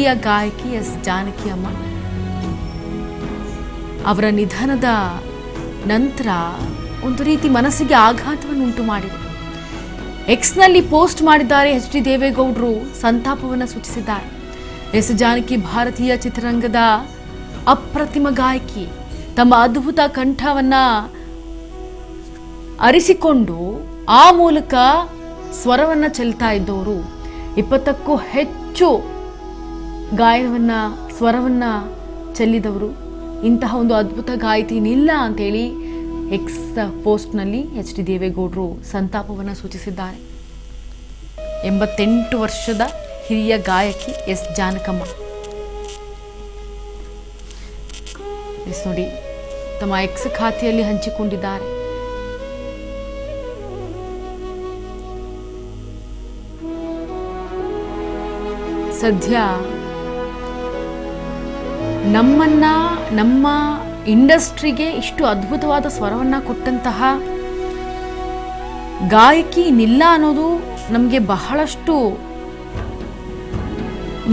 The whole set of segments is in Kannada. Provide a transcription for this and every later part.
ಹಿರಿಯ ಗಾಯಕಿ ಎಸ್ ಜಾನಕಿ ಅಮ್ಮ ಅವರ ನಿಧನದ ನಂತರ ಒಂದು ರೀತಿ ಮನಸ್ಸಿಗೆ ಆಘಾತವನ್ನು ಉಂಟು ಮಾಡಿದೆ. ಎಕ್ಸ್ನಲ್ಲಿ ಪೋಸ್ಟ್ ಮಾಡಿದ್ದಾರೆ. ಎಚ್.ಡಿ. ದೇವೇಗೌಡರು ಸಂತಾಪವನ್ನು ಸೂಚಿಸಿದ್ದಾರೆ. ಎಸ್ ಜಾನಕಿ ಭಾರತೀಯ ಚಿತ್ರರಂಗದ ಅಪ್ರತಿಮ ಗಾಯಕಿ. ತಮ್ಮ ಅದ್ಭುತ ಕಂಠವನ್ನ ಅರಿಸಿಕೊಂಡು ಆ ಮೂಲಕ ಸ್ವರವನ್ನ ಚೆಲ್ತಾ ಇದ್ದವರು. 20ಕ್ಕೂ ಹೆಚ್ಚು ಗಾಯನವನ್ನ ಸ್ವರವನ್ನ ಚೆಲ್ಲಿದವರು. ಇಂತಹ ಒಂದು ಅದ್ಭುತ ಗಾಯತಿನಿಲ್ಲ ಅಂತೇಳಿ ಎಕ್ಸ್ ಪೋಸ್ಟ್ನಲ್ಲಿ ಎಚ್.ಡಿ. ದೇವೇಗೌಡರು ಸಂತಾಪವನ್ನು ಸೂಚಿಸಿದ್ದಾರೆ. 88 ವರ್ಷದ ಹಿರಿಯ ಗಾಯಕಿ ಎಸ್ ಜಾನಕಮ್ಮ. ನೋಡಿ, ತಮ್ಮ ಎಕ್ಸ್ ಖಾತೆಯಲ್ಲಿ ಹಂಚಿಕೊಂಡಿದ್ದಾರೆ. ಸದ್ಯ ನಮ್ಮ ಇಂಡಸ್ಟ್ರಿಗೆ ಇಷ್ಟು ಅದ್ಭುತವಾದ ಸ್ವರವನ್ನ ಕೊಟ್ಟಂತಹ ಗಾಯಕಿ ನಿಲ್ಲ ಅನ್ನೋದು ನಮಗೆ ಬಹಳಷ್ಟು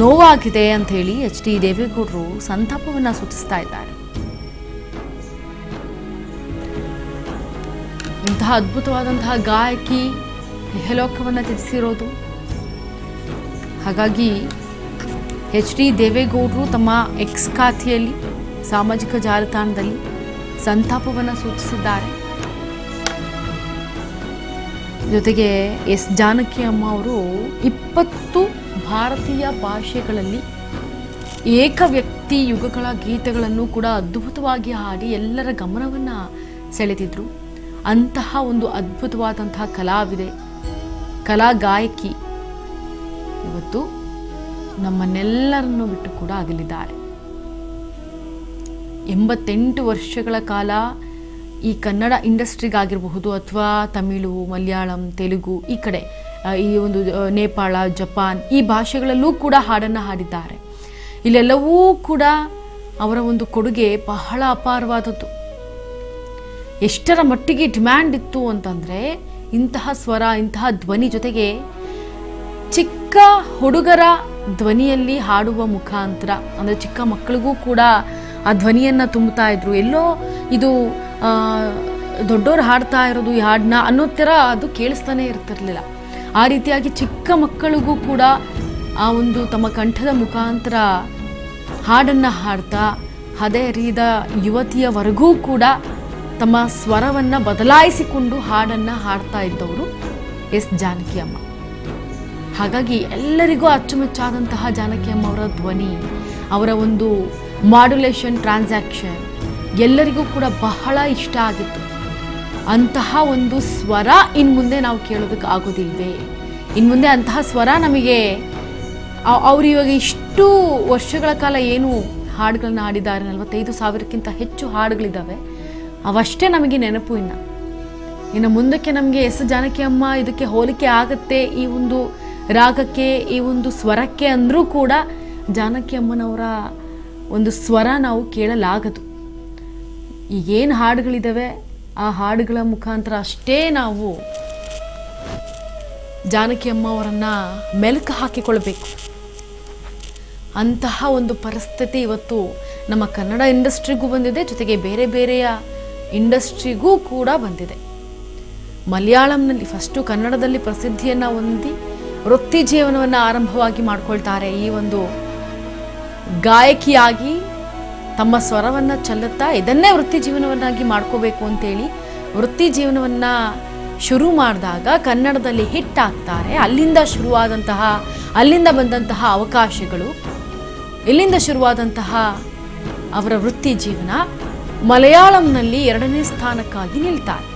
ನೋವಾಗಿದೆ ಅಂತ ಹೇಳಿ ಎಚ್.ಡಿ. ದೇವೇಗೌಡರು ಸಂತಾಪವನ್ನ ಸೂಚಿಸ್ತಾ ಇದ್ದಾರೆ. ಇಂತಹ ಅದ್ಭುತವಾದಂತಹ ಗಾಯಕಿ ಇಹಲೋಕವನ್ನ ತ್ಯಜಿಸಿರೋದು. ಹಾಗಾಗಿ ಎಚ್.ಡಿ. ದೇವೇಗೌಡರು ತಮ್ಮ ಎಕ್ಸ್ ಖಾತೆಯಲ್ಲಿ ಸಾಮಾಜಿಕ ಜಾಲತಾಣದಲ್ಲಿ ಸಂತಾಪವನ್ನು ಸೂಚಿಸಿದ್ದಾರೆ. ಜೊತೆಗೆ ಎಸ್ ಜಾನಕಿ ಅಮ್ಮ ಅವರು 20 ಭಾರತೀಯ ಭಾಷೆಗಳಲ್ಲಿ ಏಕವ್ಯಕ್ತಿ ಯುಗಗಳ ಗೀತೆಗಳನ್ನು ಕೂಡ ಅದ್ಭುತವಾಗಿ ಹಾಡಿ ಎಲ್ಲರ ಗಮನವನ್ನು ಸೆಳೆದಿದ್ರು. ಅಂತಹ ಒಂದು ಅದ್ಭುತವಾದಂತಹ ಕಲಾವಿದೆ, ಕಲಾ ಗಾಯಕಿ ಇವತ್ತು ನಮ್ಮನ್ನೆಲ್ಲರನ್ನು ಬಿಟ್ಟು ಕೂಡ ಅಗಲಿದ್ದಾರೆ. 88 ವರ್ಷಗಳ ಕಾಲ ಈ ಕನ್ನಡ ಇಂಡಸ್ಟ್ರಿಗಾಗಿರಬಹುದು ಅಥವಾ ತಮಿಳು, ಮಲಯಾಳಂ, ತೆಲುಗು, ಈ ಕಡೆ ಈ ಒಂದು ನೇಪಾಳ, ಜಪಾನ್ ಈ ಭಾಷೆಗಳಲ್ಲೂ ಕೂಡ ಹಾಡನ್ನು ಹಾಡಿದ್ದಾರೆ. ಇಲ್ಲೆಲ್ಲವೂ ಕೂಡ ಅವರ ಒಂದು ಕೊಡುಗೆ ಬಹಳ ಅಪಾರವಾದದ್ದು. ಎಷ್ಟರ ಮಟ್ಟಿಗೆ ಡಿಮ್ಯಾಂಡ್ ಇತ್ತು ಅಂತಂದರೆ ಇಂತಹ ಸ್ವರ, ಇಂತಹ ಧ್ವನಿ, ಜೊತೆಗೆ ಚಿಕ್ಕ ಹುಡುಗರ ಧ್ವನಿಯಲ್ಲಿ ಹಾಡುವ ಮುಖಾಂತರ, ಅಂದರೆ ಚಿಕ್ಕ ಮಕ್ಕಳಿಗೂ ಕೂಡ ಆ ಧ್ವನಿಯನ್ನು ತುಂಬುತ್ತಾ ಇದ್ರು. ಎಲ್ಲೋ ಇದು ದೊಡ್ಡವರು ಹಾಡ್ತಾ ಇರೋದು ಈ ಹಾಡನ್ನ ಅನ್ನೋ ಥರ ಅದು ಕೇಳಿಸ್ತಾನೆ ಇರ್ತಿರ್ಲಿಲ್ಲ. ಆ ರೀತಿಯಾಗಿ ಚಿಕ್ಕ ಮಕ್ಕಳಿಗೂ ಕೂಡ ಆ ಒಂದು ತಮ್ಮ ಕಂಠದ ಮುಖಾಂತರ ಹಾಡನ್ನು ಹಾಡ್ತಾ ಹದೆಹರಿಯದ ಯುವತಿಯವರೆಗೂ ಕೂಡ ತಮ್ಮ ಸ್ವರವನ್ನು ಬದಲಾಯಿಸಿಕೊಂಡು ಹಾಡನ್ನು ಹಾಡ್ತಾ ಇದ್ದವರು ಎಸ್ ಜಾನಕಿ ಅಮ್ಮ. ಹಾಗಾಗಿ ಎಲ್ಲರಿಗೂ ಅಚ್ಚುಮೆಚ್ಚಾದಂತಹ ಜಾನಕಿ ಅಮ್ಮ ಅವರ ಧ್ವನಿ, ಅವರ ಒಂದು ಮಾಡ್ಯುಲೇಷನ್, ಟ್ರಾನ್ಸಾಕ್ಷನ್ ಎಲ್ಲರಿಗೂ ಕೂಡ ಬಹಳ ಇಷ್ಟ ಆಗಿತ್ತು. ಅಂತಹ ಒಂದು ಸ್ವರ ಇನ್ನು ಮುಂದೆ ನಾವು ಕೇಳೋದಕ್ಕೆ ಆಗೋದಿಲ್ವೇ? ಇನ್ನು ಮುಂದೆ ಅಂತಹ ಸ್ವರ ನಮಗೆ ಅವರು ಇವಾಗ ಇಷ್ಟು ವರ್ಷಗಳ ಕಾಲ ಏನು ಹಾಡುಗಳನ್ನ ಹಾಡಿದ್ದಾರೆ, 45,000ಕ್ಕಿಂತ ಹೆಚ್ಚು ಹಾಡುಗಳಿದ್ದಾವೆ, ಅವಷ್ಟೇ ನಮಗೆ ನೆನಪು. ಇನ್ನು ಮುಂದಕ್ಕೆ ನಮಗೆ ಎಸ್ ಜಾನಕಿ ಅಮ್ಮ ಇದಕ್ಕೆ ಹೋಲಿಕೆ ಆಗುತ್ತೆ ಈ ಒಂದು ರಾಗಕ್ಕೆ, ಈ ಒಂದು ಸ್ವರಕ್ಕೆ ಅಂದರೂ ಕೂಡ ಜಾನಕಿ ಅಮ್ಮನವರ ಒಂದು ಸ್ವರ ನಾವು ಕೇಳಲಾಗದು. ಈಗೇನು ಹಾಡುಗಳಿದ್ದಾವೆ ಆ ಹಾಡುಗಳ ಮುಖಾಂತರ ಅಷ್ಟೇ ನಾವು ಜಾನಕಿ ಅಮ್ಮ ಅವರನ್ನು ಮೆಲುಕು ಹಾಕಿಕೊಳ್ಬೇಕು. ಅಂತಹ ಒಂದು ಪರಿಸ್ಥಿತಿ ಇವತ್ತು ನಮ್ಮ ಕನ್ನಡ ಇಂಡಸ್ಟ್ರಿಗೂ ಬಂದಿದೆ, ಜೊತೆಗೆ ಬೇರೆ ಬೇರೆಯ ಇಂಡಸ್ಟ್ರಿಗೂ ಕೂಡ ಬಂದಿದೆ. ಮಲಯಾಳಂನಲ್ಲಿ ಫಸ್ಟು ಕನ್ನಡದಲ್ಲಿ ಪ್ರಸಿದ್ಧಿಯನ್ನು ಹೊಂದಿ ವೃತ್ತಿ ಜೀವನವನ್ನು ಆರಂಭವಾಗಿ ಮಾಡ್ಕೊಳ್ತಾರೆ. ಈ ಒಂದು ಗಾಯಕಿಯಾಗಿ ತಮ್ಮ ಸ್ವರವನ್ನು ಚೆಲ್ಲುತ್ತಾ ಇದನ್ನೇ ವೃತ್ತಿ ಜೀವನವನ್ನಾಗಿ ಮಾಡ್ಕೋಬೇಕು ಅಂತೇಳಿ ವೃತ್ತಿ ಜೀವನವನ್ನು ಶುರು ಮಾಡಿದಾಗ ಕನ್ನಡದಲ್ಲಿ ಹಿಟ್ ಆಗ್ತಾರೆ. ಅಲ್ಲಿಂದ ಬಂದಂತಹ ಅವಕಾಶಗಳು, ಇಲ್ಲಿಂದ ಶುರುವಾದಂತಹ ಅವರ ವೃತ್ತಿ ಜೀವನ ಮಲಯಾಳಂನಲ್ಲಿ 2ನೇ ಸ್ಥಾನಕ್ಕಾಗಿ ನಿಲ್ತಾರೆ.